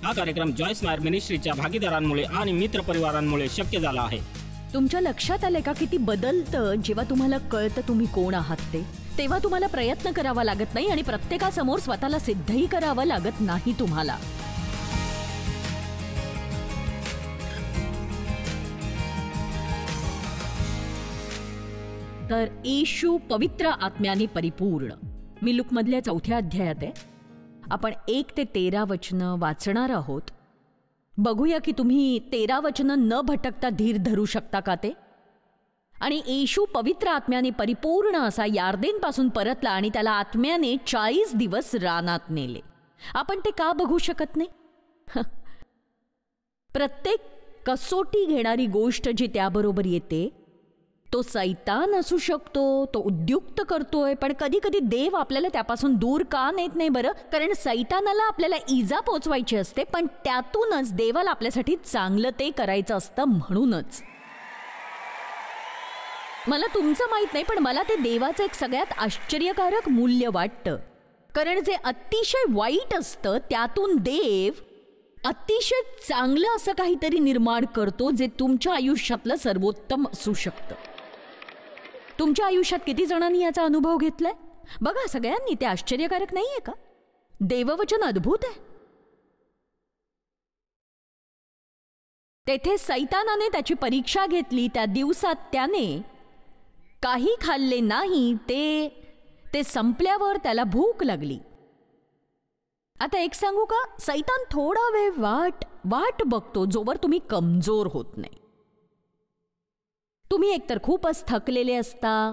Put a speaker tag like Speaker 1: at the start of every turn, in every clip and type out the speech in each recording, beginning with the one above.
Speaker 1: हा कार्यक्रम Joy smile मिनिस्ट्रीच्या भागीदारांमुळे आणि मित्र परिवारांमुळे शक्य झाला आहे.
Speaker 2: तुमच्या लक्षात आलंय का किती बदलतं जेव्हा तुम्हाला कळतं तुम्ही कोण आहात ते? तेव्हा तुम्हाला प्रयत्न करावा लागत नाही आणि प्रत्येकासमोर स्वतःला सिद्धही करावं लागत नाही तुम्हाला. तर येशू पवित्र आत्म्याने परिपूर्ण. मी लूक मधल्या 4थ्या अध्यायात आहे. आपण 1 ते 13 वचनं वाचणार आहोत. बघूया की तुम्ही 13 वचनं न भटकता धीर धरू शकता का ते. आणि येशू पवित्र आत्म्याने परिपूर्ण असा यार्देनपासून परतला आणि त्याला आत्म्याने 40 दिवस रानात नेले. आपण ते का बघू शकत नाही? प्रत्येक कसोटी घेणारी गोष्ट जी त्याबरोबर येते तो सैतान असू शकतो, तो उद्युक्त करतोय, पण कधी कधी देव आपल्याला त्यापासून दूर का नेत नाही बरं? कारण सैतानाला आपल्याला इजा पोचवायची असते, पण त्यातूनच देवाला आपल्यासाठी चांगलं ते करायचं असतं. म्हणूनच मला तुमचं माहित नाही, पण मला ते देवाचं एक सगळ्यात आश्चर्यकारक मूल्य वाटतं. कारण जे अतिशय वाईट असतं त्यातून देव अतिशय चांगलं असं काहीतरी निर्माण करतो जे तुमच्या आयुष्यातलं सर्वोत्तम असू शकतं. तुमच्या आयुष्यात किती जणांनी याचा अनुभव घेतलाय? बघा, सगळ्यांनी. ते आश्चर्यकारक नाहीये का? देववचन अद्भुत आहे. तेथे सैतानाने त्याची परीक्षा घेतली. त्या दिवसात त्याने काही खाल्ले नाही. ते संपल्यावर त्याला भूक लागली. आता एक सांगू का? सैतान थोडा वेळ वाट बघतो जोवर तुम्ही कमजोर होत नाही. तुम्ही एकतर खूपच थकलेले असता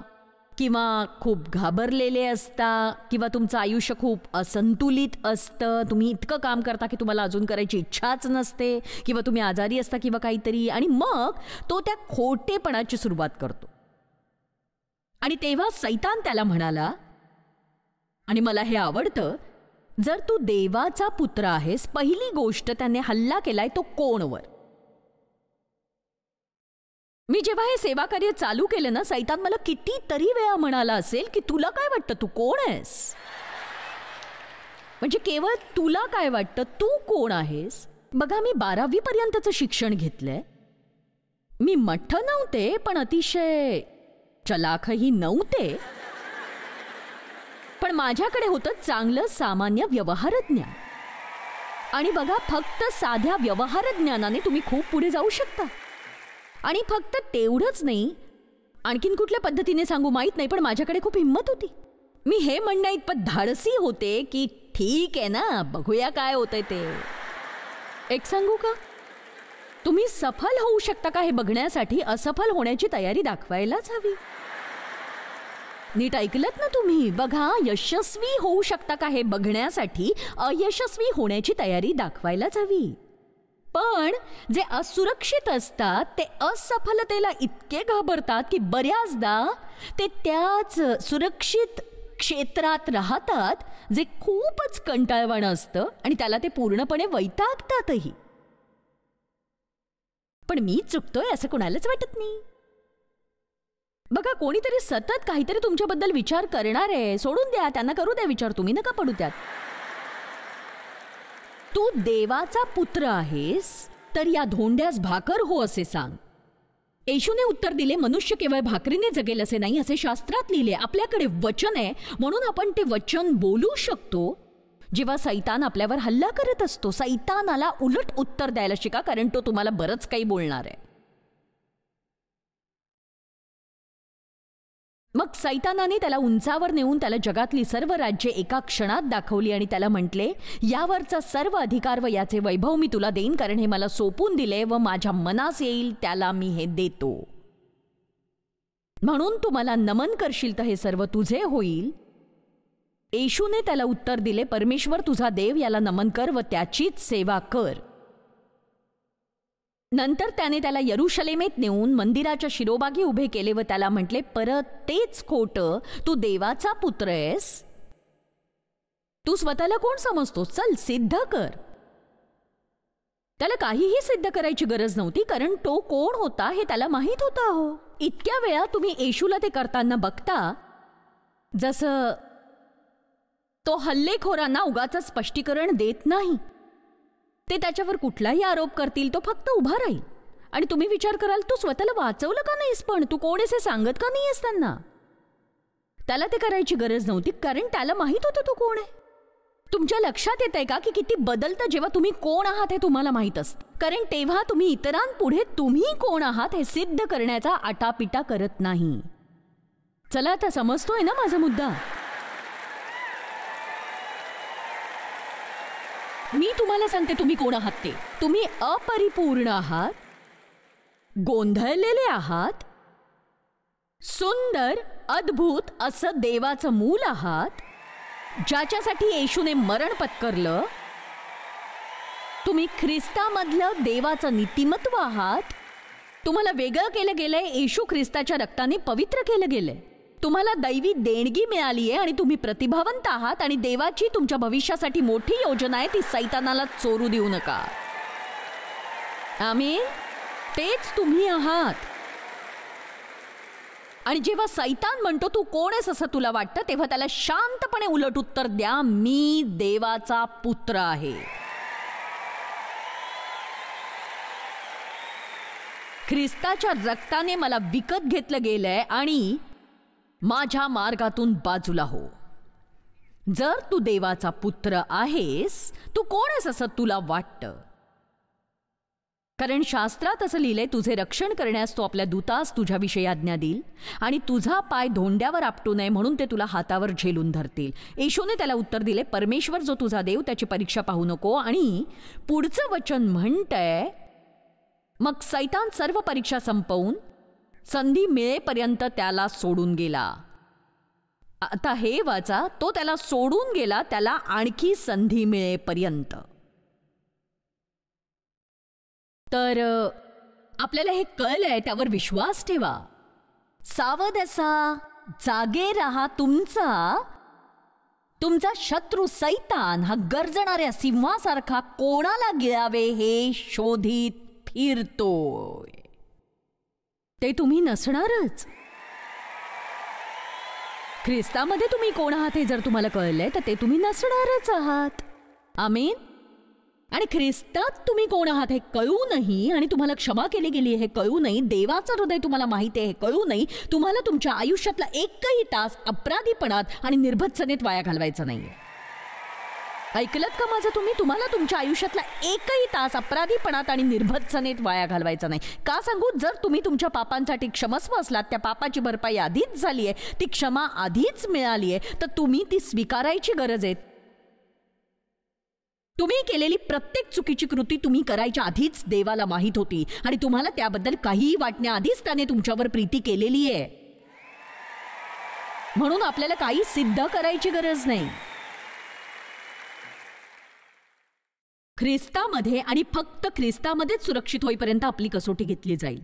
Speaker 2: किंवा खूप घाबरलेले असता किंवा तुमचं आयुष्य खूप असंतुलित असतं. तुम्ही इतकं काम करता की तुम्हाला अजून करायची इच्छाच नसते, किंवा तुम्ही आजारी असता किंवा काहीतरी, आणि मग तो त्या खोटेपणाची सुरुवात करतो. आणि तेव्हा सैतान त्याला म्हणाला, आणि मला हे आवडतं, जर तू देवाचा पुत्र आहेस, पहिली गोष्ट त्याने हल्ला केलाय तो कोणवर? मी जेव्हा हे सेवा कार्य चालू केलं ना, सैतान मला कितीतरी वेळा म्हणाला असेल की तुला काय वाटतं, तू कोण आहेस? म्हणजे केवळ तुला काय वाटतं, तू कोण आहेस? बघा, मी 12वी पर्यंतचं शिक्षण घेतलंय. मी मठ्ठ नव्हते, पण अतिशय चलाखही नव्हते. पण माझ्याकडे होतं चांगलं सामान्य व्यवहारज्ञान. आणि बघा, फक्त साध्या व्यवहारज्ञानाने तुम्ही खूप पुढे जाऊ शकता. आणि फक्त तेवढंच नाही, आणखीन कुठल्या पद्धतीने सांगू माहीत नाही, पण माझ्याकडे खूप हिंमत होती. मी हे म्हणण्या इतपत धाडसी होते की ठीक आहे ना, बघूया काय होतंय ते. एक सांगू का? तुम्ही सफल होऊ शकता का हे बघण्यासाठी असफल होण्याची तयारी दाखवायलाच हवी. नीट ऐकलत ना तुम्ही? बघा, यशस्वी होऊ शकता का हे बघण्यासाठी अयशस्वी होण्याची तयारी दाखवायलाच हवी. पण जे असुरक्षित असतात ते असफलतेला इतके घाबरतात की बऱ्याचदा ते त्याच सुरक्षित क्षेत्रात राहतात जे खूपच कंटाळवाणं असतं, आणि त्याला ते पूर्णपणे वैतागतातही. पण मी चुकतोय असं कोणालाच वाटत नाही. बघा, कोणीतरी सतत काहीतरी तुमच्याबद्दल विचार करणार आहे, सोडून द्या, त्यांना करू द्या विचार, तुम्ही नका पडू त्यात. तू देवाचा पुत्र आहेस तर या धोंड्यास भाकर हो असे सांग. येशूने उत्तर दिले, मनुष्य केवळ भाकरीने जगेल असे नाही, असे शास्त्रात लिहिले. आपल्याकडे वचन आहे म्हणून आपण ते वचन बोलू शकतो. जेव्हा सैतान आपल्यावर हल्ला करत असतो, सैतानाला उलट उत्तर द्यायला शिका, कारण तो तुम्हाला बरंच काही बोलणार आहे. मग सैतानाने त्याला उंचावर नेऊन त्याला जगातली सर्व राज्ये एका क्षणात दाखवली आणि त्याला म्हटले, यावरचा सर्व अधिकार व याचे वैभव मी तुला देईन, कारण हे मला सोपून दिले व माझ्या मनास येईल त्याला मी हे देतो. म्हणून तू मला नमन करशील तर हे सर्व तुझे होईल. येशूने त्याला उत्तर दिले, परमेश्वर तुझा देव याला नमन कर व त्याचीच सेवा कर. नंतर त्याने त्याला यरुशलेमेत नेऊन मंदिराच्या शिरोबागी उभे केले व त्याला म्हटले, परत तेच खोटं, तू देवाचा पुत्र आहेस. तू स्वतःला कोण समजतोस? चल सिद्ध कर. त्याला काहीही सिद्ध करायची गरज नव्हती, कारण तो कोण होता हे त्याला माहित होता. हो, इतक्या वेळा तुम्ही येशूला ते करताना बघता, जसं तो हल्लेखोरांना उगाच स्पष्टीकरण देत नाही. ते त्याच्यावर कुठलाही आरोप करतील, तो फक्त उभा राहील आणि तुम्ही विचार कराल, तू स्वतःला वाचवलं का नाहीस, पण तू कोण आहेस हे सांगत का नाहीयेस त्यांना? त्याला ते करायची गरज नव्हती, कारण त्याला माहित होतं तू कोण आहे. तुमच्या लक्षात येत आहे का की किती बदलतं जेव्हा तुम्ही कोण आहात हे तुम्हाला माहित असतं. कारण तेव्हा तुम्ही इतरांपुढे तुम्ही कोण आहात हे सिद्ध करण्याचा आटापिटा करत नाही. चला, आता समजतोय ना माझा मुद्दा? मी तुम्हाला सांगते तुम्ही कोण आहात ते. तुम्ही अपरिपूर्ण आहात, गोंधळलेले आहात, सुंदर अद्भुत असं देवाचं मूल आहात, ज्याच्यासाठी येशूने मरण पत्करलं. तुम्ही ख्रिस्तामधलं देवाचं नीतिमत्व आहात. तुम्हाला वेगळं केलं गेलंय, येशू ख्रिस्ताच्या रक्ताने पवित्र केलं गेलंय. तुम्हाला दैवी देणगी मिळाली आहे आणि तुम्ही प्रतिभावंत आहात आणि देवाची तुमच्या भविष्यासाठी मोठी योजना आहे, ती सैतानाला चोरू देऊ नका. आमीन. तेच तुम्ही आहात. आणि जेव्हा सैतान म्हणतो तू कोण आहेस असं तुला वाटतं, तेव्हा त्याला शांतपणे उलट उत्तर द्या, मी देवाचा पुत्र आहे. ख्रिस्ताच्या रक्ताने मला विकत घेतलं गेलंय आणि माझ्या मार्गातून बाजूला हो. जर तू देवाचा पुत्र आहेस, तू कोण आहेस असं तुला वाटतं? कारण शास्त्रात असं लिहिलंय, तुझे रक्षण करण्यास तो आपल्या दूतास तुझ्याविषयी आज्ञा देईल आणि तुझा पाय धोंड्यावर आपटू नये म्हणून ते तुला हातावर झेलून धरतील. येशूने त्याला उत्तर दिले, परमेश्वर जो तुझा देव त्याची परीक्षा पाहू नको. आणि पुढचं वचन म्हणतंय, मग सैतान सर्व परीक्षा संपवून संधी मिळेपर्यंत त्याला सोडून गेला. आता हे वाचा, तो त्याला सोडून गेला त्याला आणखी संधी मिळेपर्यंत. तर आपल्याला हे कळलंय, त्यावर विश्वास ठेवा. सावध असा, जागे राहा. तुमचा शत्रू सैतान हा गर्जणाऱ्या सिंहासारखा कोणाला गिळावे हे शोधित फिरतोय. ते तुम्ही नसणारच. ख्रिस्तामध्ये तुम्ही कोण आहात हे जर तुम्हाला कळलंय तर ते तुम्ही नसणारच आहात. आमीन. आणि ख्रिस्तात तुम्ही कोण आहात हे कळूनही आणि तुम्हाला क्षमा केली गेली हे कळूनही, देवाचं हृदय तुम्हाला माहिती आहे हे कळूनही, तुम्हाला तुमच्या आयुष्यातला एकही तास अपराधीपणात आणि निर्भत्सनेत वाया घालवायचा नाहीये. ऐकलत का माझं तुम्ही? तुम्हाला तुमच्या आयुष्यातला एकही तास अपराधीपणात आणि निर्भत्सनेत वाया घालवायचा नाही. का सांगू? जर तुम्ही तुमच्या पापांसाठी क्षमस्व असलात, त्या पापाची भरपाई आधीच झाली आहे, ती क्षमा आधीच मिळाली आहे, तर तुम्ही ती स्वीकारायची गरज आहे. तुम्ही केलेली प्रत्येक चुकीची कृती तुम्ही करायच्या आधीच देवाला माहीत होती आणि तुम्हाला त्याबद्दल काहीही वाटण्याआधीच त्याने तुमच्यावर प्रीती केलेली आहे. म्हणून आपल्याला काही सिद्ध करायची गरज नाही. ख्रिस्तामध्ये आणि फक्त ख्रिस्तामध्येच सुरक्षित होईपर्यंत आपली कसोटी घेतली जाईल.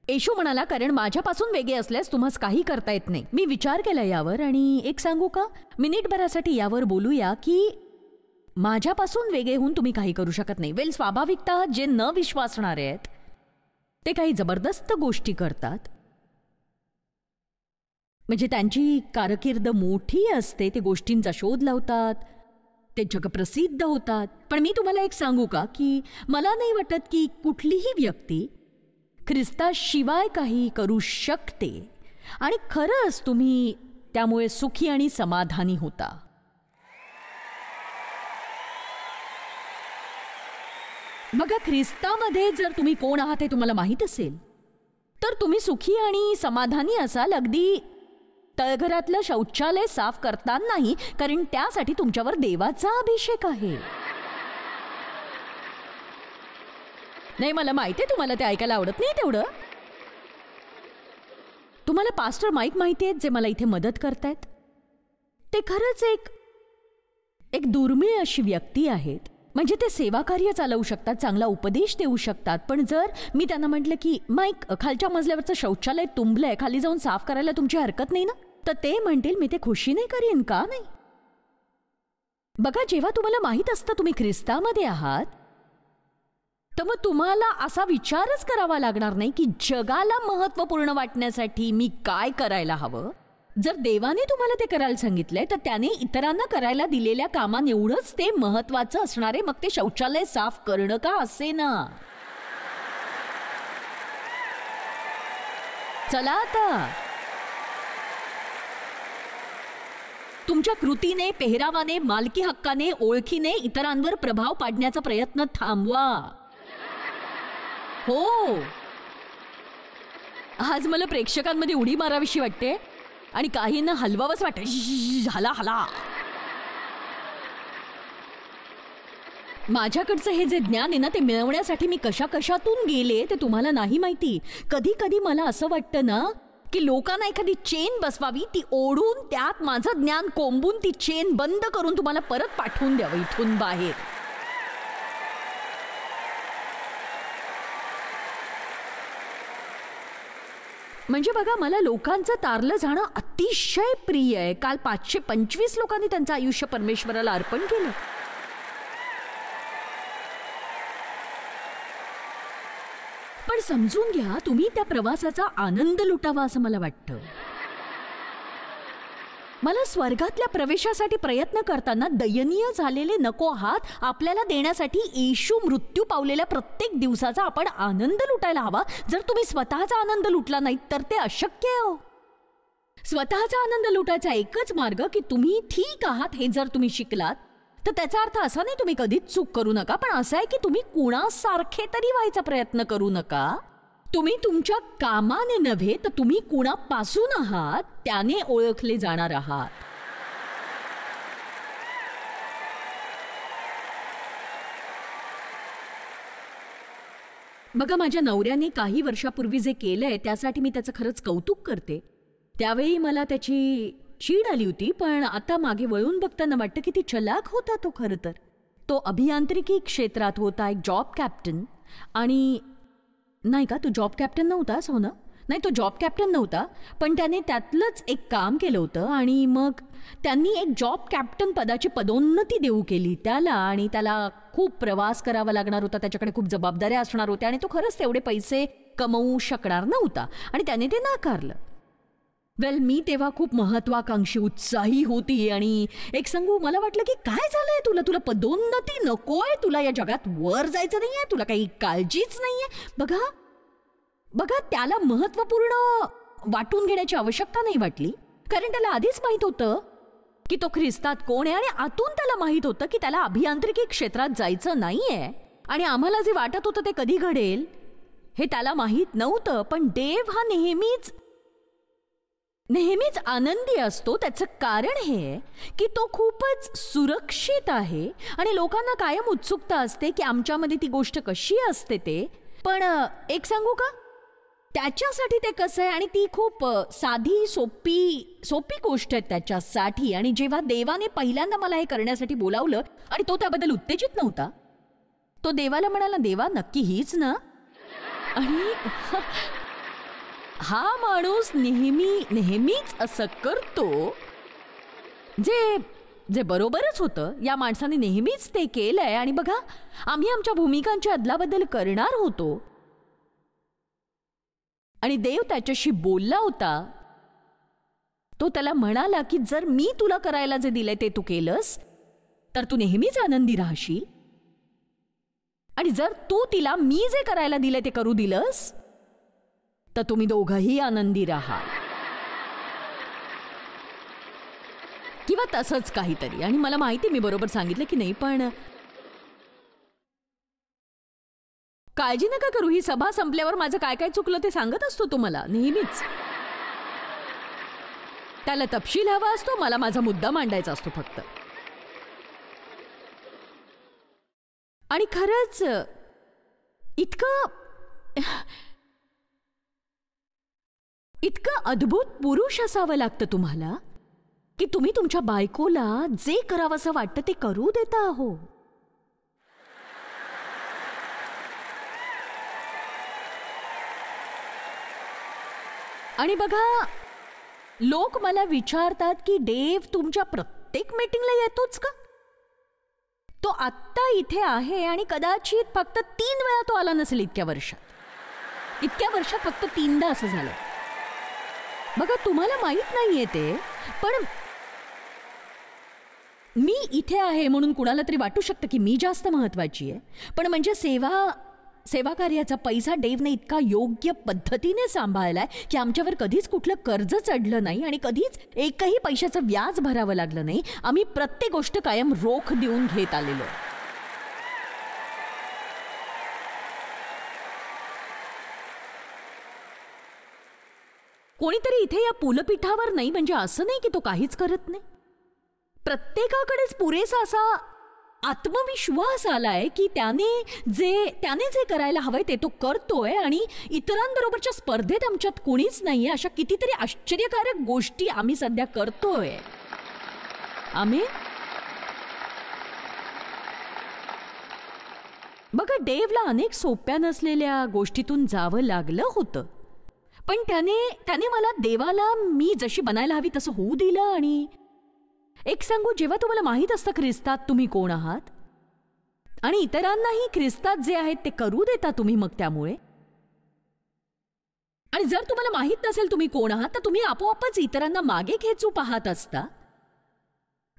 Speaker 2: येशू म्हणाला, कारण माझ्यापासून वेगळे असल्यास तुम्हाला काही करता येत नाही. मी विचार केला यावर आणि एक सांगू का, मिनिटभरासाठी यावर बोलूया की माझ्यापासून वेगळे होऊन तुम्ही काही करू शकत नाही. वेल, स्वाभाविकतः जे न विश्वासणारे आहेत ते काही जबरदस्त गोष्टी करतात, म्हणजे त्यांची कारकीर्द मोठी असते, ते गोष्टींचा शोध लावतात, ते जगप्रसिद्ध होतात. पण मी तुम्हाला एक सांगू का की मला नाही वाटत की कुठलीही व्यक्ती ख्रिस्ताशिवाय काही करू शकते आणि खरंच तुम्ही त्यामुळे सुखी आणि समाधानी होता. बघा, ख्रिस्तामध्ये जर तुम्ही कोण आहात हे तुम्हाला माहीत असेल तर तुम्ही सुखी आणि समाधानी असाल. अगदी तळघरातलं शौचालय साफ करतानाही, कारण त्यासाठी तुमच्यावर देवाचा अभिषेक आहे. नाही, मला माहिती आहे तुम्हाला ते ऐकायला आवडत नाही तेवढं. तुम्हाला पास्टर माईक माहिती आहेत जे मला इथे मदत करतायत. ते खरंच एक दुर्मिळ अशी व्यक्ती आहेत. म्हणजे ते सेवा कार्य चालवू शकतात, चांगला उपदेश देऊ शकतात. पण जर मी त्यांना म्हटलं की माईक, खालच्या मजल्यावरचं शौचालय तुंबलंय, खाली जाऊन साफ करायला तुमची हरकत नाही ना, तर ते म्हणतील मी ते खुशीने करीन. का नाही? बघा, जेव्हा तुम्हाला माहित असतं तुम्ही ख्रिस्तामध्ये आहात, तर मग तुम्हाला असा विचारच करावा लागणार नाही की जगाला महत्त्वपूर्ण वाटण्यासाठी मी काय करायला हवं. जर देवाने तुम्हाला ते करायला सांगितलंय तर त्याने इतरांना करायला दिलेल्या कामानेवढंच ते महत्वाचं असणारे, मग ते शौचालय साफ करणं का असे ना. चला आता, तुमच्या कृतीने, पेहरावाने, मालकी हक्काने, ओळखीने इतरांवर प्रभाव पाडण्याचा प्रयत्न थांबवा. हो, आज मला प्रेक्षकांमध्ये उडी मारावीशी वाटते आणि काहींना हलवावंच वाटतं. हाला हाला. माझ्याकडचं हे जे ज्ञान आहे ना, ते मिळवण्यासाठी मी कशा कशातून गेले ते तुम्हाला नाही माहिती. कधी कधी मला असं वाटतं ना की लोकांना एखादी चेन बसवावी, ती ओढून त्यात माझं ज्ञान कोंबून ती चेन बंद करून तुम्हाला परत पाठवून द्यावं इथून बाहेर. म्हणजे बघा, मला लोकांचं तारलं जाणं अतिशय प्रिय आहे. काल 525 लोकांनी त्यांचं आयुष्य परमेश्वराला अर्पण केलं. पण समजून घ्या, तुम्ही त्या प्रवासाचा आनंद लुटावा असं मला वाटतं. मला स्वर्गातल्या प्रवेशासाठी प्रयत्न करताना दयनीय झालेले नको आहात आपल्याला देण्यासाठी येशू मृत्यू पावलेल्या प्रत्येक दिवसाचा आपण आनंद लुटायला हवा. जर तुम्ही स्वतःचा आनंद लुटला नाही तर ते अशक्य आहे. स्वतःचा आनंद लुटायचा एकच मार्ग की तुम्ही ठीक आहात हे जर तुम्ही शिकलात तर त्याचा अर्थ असा नाही तुम्ही कधीच चूक करू नका, पण असा आहे की तुम्ही कुणासारखे तरी व्हायचा प्रयत्न करू नका. तुम्ही तुमच्या कामाने नव्हे तर तुम्ही कुणापासून आहात त्याने ओळखले जाणार आहात. बघा, माझ्या नवऱ्याने काही वर्षापूर्वी जे केलंय त्यासाठी मी त्याचं खरंच कौतुक करते. त्यावेळी मला त्याची चीड आली होती, पण आता मागे वळून बघताना वाटतं किती चलाक होता तो. खरं तर तो अभियांत्रिकी क्षेत्रात होता, एक जॉब कॅप्टन. आणि नाही का, तो जॉब कॅप्टन नव्हता सोना, नाही तो जॉब कॅप्टन नव्हता, पण त्याने त्यातलंच एक काम केलं होतं आणि मग त्यांनी एक जॉब कॅप्टन पदाची पदोन्नती देऊ केली त्याला. आणि त्याला खूप प्रवास करावा लागणार होता, त्याच्याकडे खूप जबाबदाऱ्या असणार होत्या आणि तो खरंच तेवढे पैसे कमवू शकणार नव्हता आणि त्याने ते नाकारलं. वेल, मी तेव्हा खूप महत्वाकांक्षी उत्साही होती आणि एक सांगू, मला वाटलं की काय झालंय तुला, तुला पदोन्नती नकोय, तुला या जगात वर जायचं नाहीये, तुला काही काळजीच नाहीये. बघा बघा, त्याला महत्वपूर्ण वाटून घेण्याची आवश्यकता नाही वाटली, कारण त्याला आधीच माहित होतं की तो ख्रिस्तात कोण आहे आणि आतून त्याला माहित होतं की त्याला अभियांत्रिकी क्षेत्रात जायचं नाहीये. आणि आम्हाला जे वाटत होतं ते कधी घडेल हे त्याला माहित नव्हतं. पण देव हा नेहमीच आनंदी असतो. त्याचं कारण हे की तो खूपच सुरक्षित आहे आणि लोकांना कायम उत्सुकता असते की आमच्यामध्ये ती गोष्ट कशी असते ते. पण एक सांगू का, त्याच्यासाठी ते कसं आहे आणि ती खूप साधी सोपी गोष्ट आहे त्याच्यासाठी. आणि जेव्हा देवाने पहिल्यांदा मला हे करण्यासाठी बोलावलं आणि तो त्याबद्दल उत्तेजित नव्हता, तो देवाला म्हणाला, देवा नक्की हीच ना. आणि हा माणूस नेहमीच असं करतो जे बरोबरच होतं. या माणसाने नेहमीच ते केलंय. आणि बघा, आम्ही आमच्या भूमिकांची अदलाबदल करणार होतो आणि देव त्याच्याशी बोलला होता. तो त्याला म्हणाला की जर मी तुला करायला जे दिलंय ते तू केलंस तर तू नेहमीच आनंदी राहशील, आणि जर तू तिला मी जे करायला दिलंय ते करू दिलंस तर तुम्ही दोघंही आनंदी राहा, किंवा तसंच काहीतरी. आणि मला माहिती मी बरोबर सांगितलं की नाही, पण काळजी नका करू. ही सभा संपल्यावर माझं काय काय चुकलं ते सांगत असतो तुम्हाला नेहमीच. त्याला तपशील हवा असतो, मला माझा मुद्दा मांडायचा असतो फक्त. आणि खरंच इतकं अद्भुत पुरुष असावं लागतं तुम्हाला की तुम्ही तुमच्या बायकोला जे करावंसं वाटतं ते करू देता आहो. आणि बघा, लोक मला विचारतात की देव तुमच्या प्रत्येक मीटिंगला येतोच का? तो आत्ता इथे आहे आणि कदाचित फक्त 3 वेळा तो आला नसेल इतक्या वर्षात फक्त 3दा असं झालं. बघा, तुम्हाला माहित नाहीये ते, पण मी इथे आहे म्हणून कुणाला तरी वाटू शकतं की मी जास्त महत्वाची आहे. पण म्हणजे सेवा कार्याचा पैसा देवने इतका योग्य पद्धतीने सांभाळलाय की आमच्यावर कधीच कुठलं कर्ज चढलं नाही आणि कधीच एकही पैशाचं व्याज भरावं लागलं नाही. आम्ही प्रत्येक गोष्ट कायम रोख देऊन घेत आलेलो. कोणीतरी इथे या पुलपीठावर नाही म्हणजे असं नाही की तो काहीच करत नाही. प्रत्येकाकडेच पुरेसा असा आत्मविश्वास आलाय की त्याने जे करायला हवंय ते तो करतोय आणि इतरांबरोबरच्या स्पर्धेत आमच्यात कोणीच नाहीये. अशा कितीतरी आश्चर्यकारक गोष्टी आम्ही सध्या करतोय. आम्ही बघा, डेव्हला अनेक सोप्या नसलेल्या गोष्टीतून जावं लागलं होतं, पण त्याने मला देवाला मी जशी बनायला हवी तसं होऊ दिलं. आणि एक सांगू, जेव्हा तुम्हाला माहीत असतं ख्रिस्तात तुम्ही कोण आहात आणि इतरांनाही ख्रिस्तात जे आहेत ते करू देता तुम्ही, मग त्यामुळे आणि जर तुम्हाला माहीत नसेल तुम्ही कोण आहात तर तुम्ही आपोआपच इतरांना मागे खेचू पाहत असता,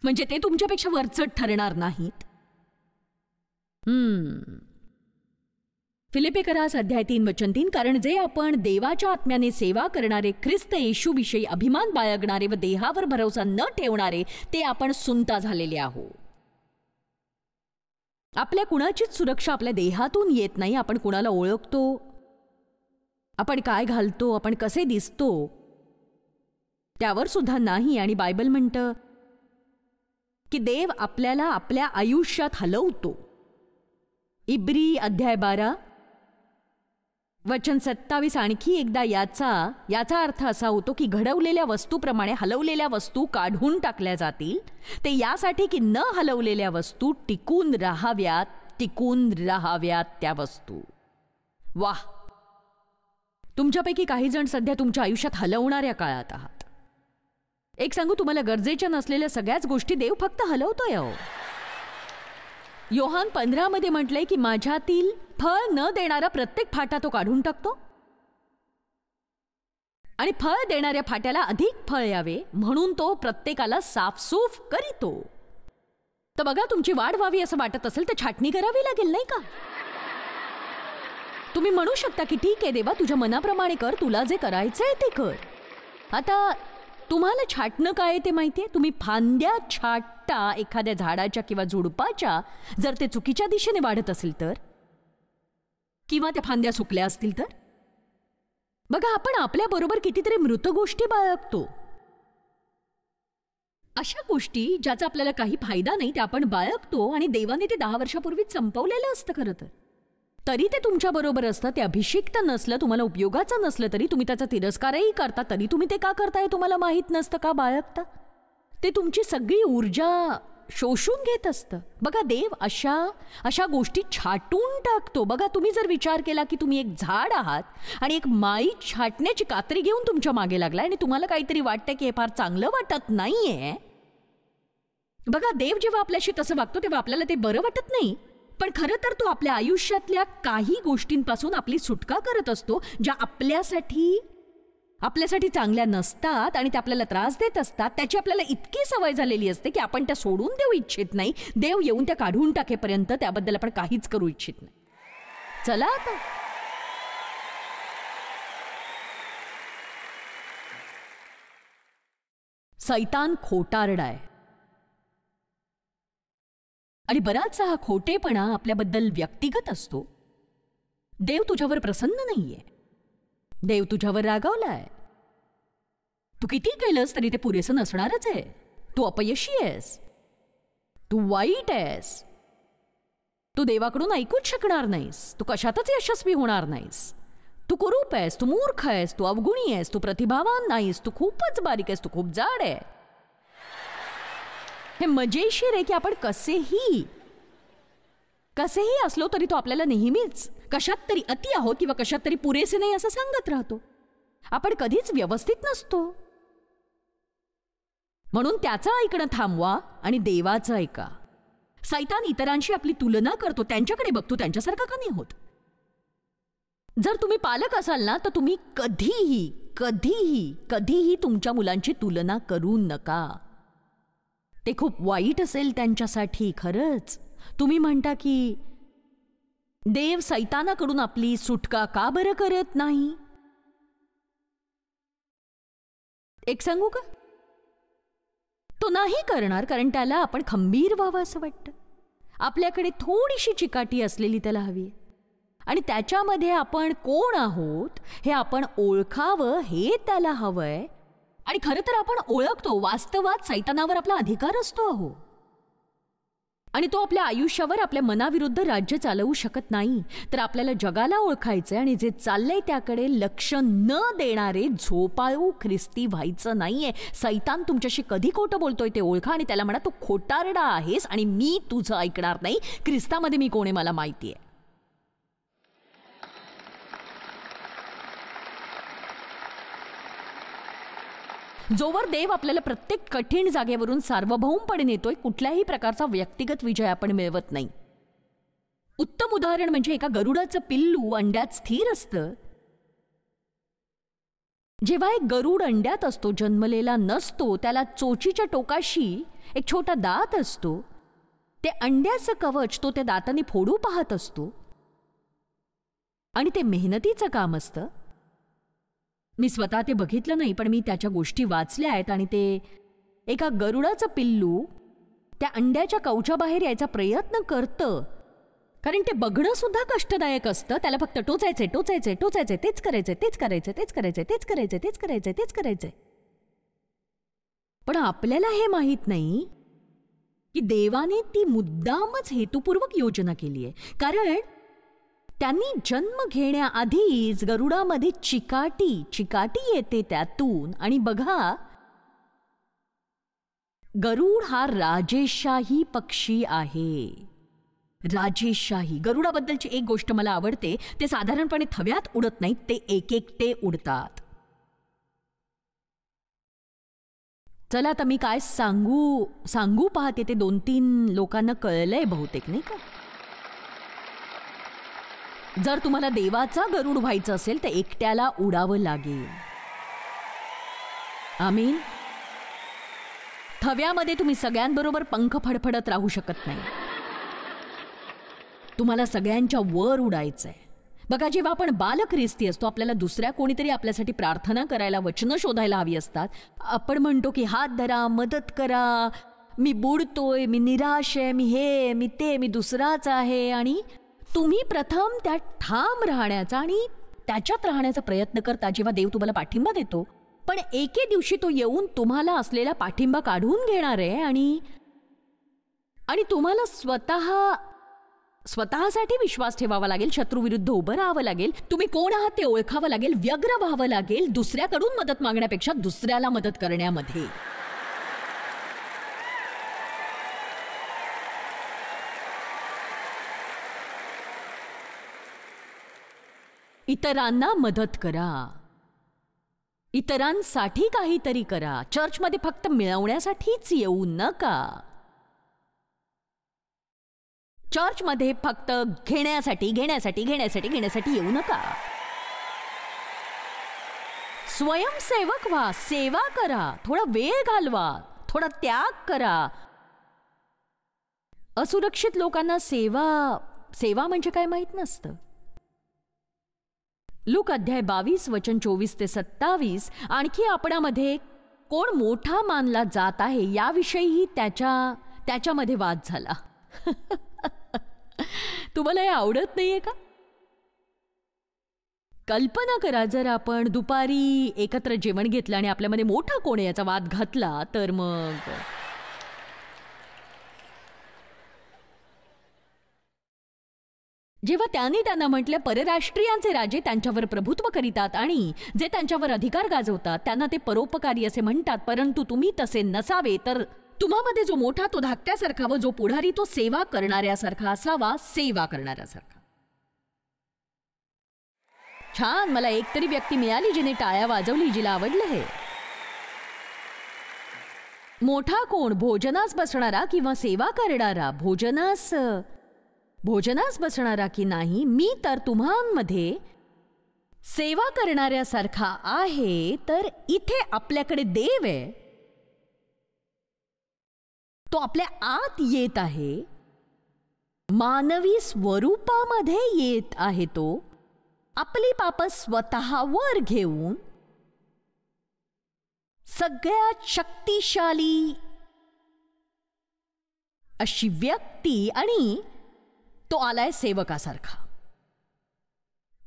Speaker 2: म्हणजे ते तुमच्यापेक्षा वरचढ ठरणार नाहीत. फिलिपिकरास अध्याय 3 वचन 3, कारण जे आपण देवाच्या आत्म्याने सेवा करणारे, ख्रिस्त येशूविषयी अभिमान बाळगणारे व देहावर भरोसा न ठेवणारे ते आपण सुंता झालेले आहोत. आपल्या कुणाचीच सुरक्षा आपल्या देहातून येत नाही. आपण कुणाला ओळखतो, आपण काय घालतो, आपण कसे दिसतो त्यावर सुद्धा नाही. आणि बायबल म्हणतं की देव आपल्याला आपल्या आयुष्यात हलवतो. इब्री अध्याय 12 वचन 27 आणखी एकदा याचा अर्थ असा होतो की घडवलेल्या वस्तूप्रमाणे हलवलेल्या वस्तू काढून टाकल्या जातील, ते यासाठी की न हलवलेल्या वस्तू टिकून राहाव्यात त्या वस्तू. वाह, तुमच्यापैकी काही जण सध्या तुमच्या आयुष्यात हलवणाऱ्या काळात आहात. एक सांगू, तुम्हाला गरजेच्या नसलेल्या सगळ्याच गोष्टी देव फक्त हलवतोय. योहान 15 मध्ये म्हटलंय की माझ्यातील फळ न देणारा प्रत्येक फाटा तो काढून टाकतो आणि फळ देणाऱ्या फाट्याला अधिक फळ यावे म्हणून तो प्रत्येकाला साफसूफ करीतो. तर बघा, तुमची वाढ व्हावी असं वाटत असेल तर छाटणी करावी लागेल, नाही का? तुम्ही म्हणू शकता की ठीक आहे देवा, तुझ्या मनाप्रमाणे कर, तुला जे करायचंय ते कर. आता तुम्हाला छाटणं काय ते माहितीये? तुम्ही फांद्या छाटता एखाद्या झाडाच्या किंवा झुडपाच्या, जर ते चुकीच्या दिशेने वाढत असेल तर, किंवा त्या फांद्या सुकल्या असतील तर. बघा, आपण आपल्या बरोबर कितीतरी मृत गोष्टी बाळगतो. अशा गोष्टी ज्याचा आपल्याला काही फायदा नाही त्या आपण बाळगतो आणि देवाने ते 10 वर्षापूर्वीच संपवलेलं असतं. खरं तर तरी ते तुमच्या बरोबर असतं. ते अभिषिक्त नसलं, तुम्हाला उपयोगाचं नसलं तरी तुम्ही त्याचा तिरस्कारही करता. तरी तुम्ही ते का करताय तुम्हाला माहित नसतं, का बाळगता? ते तुमची सगळी ऊर्जा शोषून घेत असतं. बघा, देव अशा गोष्टी छाटून टाकतो. बघा, तुम्ही जर विचार केला की तुम्ही एक झाड आहात आणि एक माई छाटण्याची कात्री घेऊन तुमच्या मागे लागलाय आणि तुम्हाला काहीतरी वाटतं की हे फार चांगलं वाटत नाहीये. बघा, देव जेव्हा आपल्याशी तसं वागतो तेव्हा आपल्याला ते बरं वाटत नाही, पण खरं तर तो आपल्या आयुष्यातल्या काही गोष्टींपासून आपली सुटका करत असतो ज्या आपल्यासाठी चांगल्या नसतात आणि त्या आपल्याला त्रास देत असतात. त्याची आपल्याला इतकी सवय झालेली असते की आपण त्या सोडून देऊ इच्छित नाही. देव येऊन त्या काढून टाकेपर्यंत त्याबद्दल आपण काहीच करू इच्छित नाही. चला आता सैतान खोटारडाय आणि बराचसा हा खोटेपणा आपल्याबद्दल व्यक्तिगत असतो. देव तुझ्यावर प्रसन्न नाहीये, देव तुझ्यावर रागावलाय. तू किती केलंस तरी ते पुरेसं नसणारच आहे. तू अपयशी आहेस, तू वाईट आहेस, तू देवाकडून ऐकूच शकणार नाहीस, तू कशातच यशस्वी होणार नाहीस, तू कुरूप आहेस, तू मूर्ख आहेस, तू अवगुणी आहेस, तू प्रतिभावान नाहीस, तू खूपच बारीक आहेस, तू खूप जाड आहे. हे मजेशीर आहे की आपण कसेही असलो तरी तो आपल्याला नेहमीच कशात तरी अति आहोत किंवा कशात तरी पुरेसे नाही असं सांगत राहतो. आपण कधीच व्यवस्थित नसतो. म्हणून त्याचं ऐकणं थांबवा आणि देवाचं ऐका. सैतान इतरांशी आपली तुलना करतो, त्यांच्याकडे बघतो, त्यांच्यासारखा का नाही होत. जर तुम्ही पालक असाल ना, तर तुम्ही कधीही कधीही कधीही तुमच्या मुलांची तुलना करू नका. ते खूप वाईट असेल त्यांच्यासाठी. खरंच तुम्ही म्हणता की देव सैतानाकडून आपली सुटका का बरं करत नाही? एक सांगू का, तो नाही करणार, कारण त्याला आपण खंबीर व्हावं असं वाटतं. आपल्याकडे थोडीशी चिकाटी असलेली त्याला हवी, आणि त्याच्यामध्ये आपण कोण आहोत हे आपण ओळखावं हे त्याला हवंय. आणि खरं तर आपण ओळखतो. वास्तवात सैतानावर आपला अधिकार असतो अहो, आणि तो आपल्या आयुष्यावर आपल्या मनाविरुद्ध राज्य चालवू शकत नाही. तर आपल्याला जगाला ओळखायचंय आणि जे चाललंय त्याकडे लक्ष न देणारे झोपाळू ख्रिस्ती व्हायचं नाहीये. सैतान तुमच्याशी कधी खोटं बोलतोय ते ओळखा आणि त्याला म्हणा तू खोटारडा आहेस आणि मी तुझं ऐकणार नाही. ख्रिस्तामध्ये मी कोण आहे मला माहितीये. जोवर देव आपल्याला प्रत्येक कठीण जागेवरून सार्वभौमपणे नेतोय, कुठल्याही प्रकारचा व्यक्तिगत विजय आपण मिळवत नाही. उत्तम उदाहरण म्हणजे एका गरुडाचं पिल्लू अंड्यात स्थिर असतं. जेव्हा एक गरुड अंड्यात असतो, जन्मलेला नसतो, त्याला चोचीच्या टोकाशी एक छोटा दात असतो. ते अंड्याचं कवच तो त्या दाताने फोडू पाहत असतो, आणि ते मेहनतीचं काम असतं. मी स्वतः ते बघितलं नाही, पण मी त्याच्या गोष्टी वाचल्या आहेत. आणि ते एका गरुडाचं पिल्लू त्या अंड्याच्या कवचाबाहेर यायचा प्रयत्न करतं, कारण ते बघणं सुद्धा कष्टदायक असतं. त्याला फक्त टोचायचे टोचायचे टोचायचे, तेच करायचे तेच करायचे तेच करायचे तेच करायचे तेच करायचे तेच करायचे. पण आपल्याला हे माहीत नाही की देवाने ती मुद्दामच हेतुपूर्वक योजना केली आहे, कारण त्यांनी जन्म घेण्याआधीच गरुडामध्ये चिकाटी येते त्यातून. आणि बघा, गरुड हा राजेशाही पक्षी आहे. राजेशाही. गरुडाबद्दलची एक गोष्ट मला आवडते, ते साधारणपणे थव्यात उडत नाहीत, ते एक एकटे उडतात. चला आता मी काय सांगू पाहते ते 2-3 लोकांना कळलंय बहुतेक, नाही का? जर तुम्हाला देवाचा गरुड व्हायचं असेल तर एकट्याला उडावं लागेल. आमीन. थव्यामध्ये तुम्ही सगळ्यांबरोबर पंख फडफडत राहू शकत नाही. तुम्हाला सगळ्यांच्या वर उडायचंय. बघा, जेव्हा आपण बालख्रिस्ती असतो, आपल्याला दुसऱ्या कोणीतरी आपल्यासाठी प्रार्थना करायला, वचनं शोधायला हवी असतात. आपण म्हणतो की हात धरा, मदत करा, मी बुडतोय, मी निराश आहे, मी हे, मी ते, मी दुसराच आहे. आणि तुम्ही प्रथम त्या ठाम राहण्याचा आणि त्याच्यात राहण्याचा प्रयत्न करता जेव्हा देव तुम्हाला पाठिंबा देतो. पण एके दिवशी तो येऊन तुम्हाला असलेला पाठिंबा काढून घेणार आहे, आणि तुम्हाला स्वतःसाठी विश्वास ठेवावा लागेल, शत्रूविरुद्ध उभं राहावं लागेल, तुम्ही कोण आहात ते ओळखावं लागेल, व्यग्र व्हावं लागेल दुसऱ्याकडून मदत मागण्यापेक्षा दुसऱ्याला मदत करण्यामध्ये. इतरांना मदत करा, इतरांसाठी काहीतरी करा. चर्चमध्ये फक्त मिळवण्यासाठीच येऊ नका. चर्चमध्ये फक्त घेण्यासाठी येऊ नका. स्वयंसेवक व्हा, सेवा करा, थोडा वेळ घालवा, थोडा त्याग करा. असुरक्षित लोकांना सेवा म्हणजे काय माहित नसतं. लूक अध्याय 22 वचन 24 ते 27. आणखी आपणामध्ये कोण मोठा मानला जात आहे याविषयीही त्याच्यामध्ये वाद झाला. तुम्हाला हे आवडत नाहीये का? कल्पना करा, जर आपण दुपारी एकत्र जेवण घेतलं आणि आपल्यामध्ये मोठा कोण आहे याचा वाद घातला, तर मग जेव्हा त्यांना म्हटलं परराष्ट्रीयांचे राजे त्यांच्यावर प्रभुत्व करीतात आणि जे त्यांच्यावर अधिकार गाजवतात त्यांना ते परोपकारी असे म्हणतात, परंतु तुम्ही तसे नसावे, तर तुम्हामध्ये जो मोठा तो धाकट्यासारखा व जो पुढारी तो सेवा करणाऱ्यासारखा असावा. सेवा करणाऱ्यासारखा. छान. मला एकतरी व्यक्ती मिळाली जिने टाळ्या वाजवली, जिला आवडलं हे. मोठा कोण, भोजनास बसणारा किंवा सेवा करणारा? भोजनास बसणारा की नाही? मी तर तुम्हांमध्ये सेवा करणाऱ्यासारखा आहे, तर इथे आपल्याकडे देव आहे. तो आपल्या आत येत आहे, मानवी स्वरूपामध्ये येत आहे. तो आपली पाप स्वतःवर घेऊन सगळ्यात शक्तिशाली अशी व्यक्ती, आणि तो आलाय सेवकासारखा.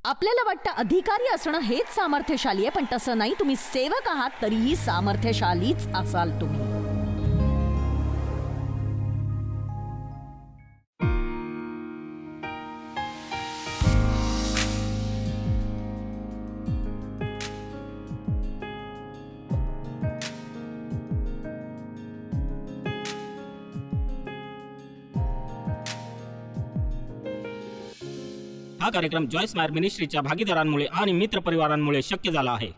Speaker 2: आपल्याला वाटतं अधिकारी असणं हेच सामर्थ्यशाली आहे, पण तसं नाही. तुम्ही सेवक आहात तरीही सामर्थ्यशालीच असाल तुम्ही.
Speaker 1: हा कार्यक्रम जॉयस मायर मिनिस्ट्रीच्या भागीदारांमुळे आणि मित्रपरिवारांमुळे शक्य झाला आहे.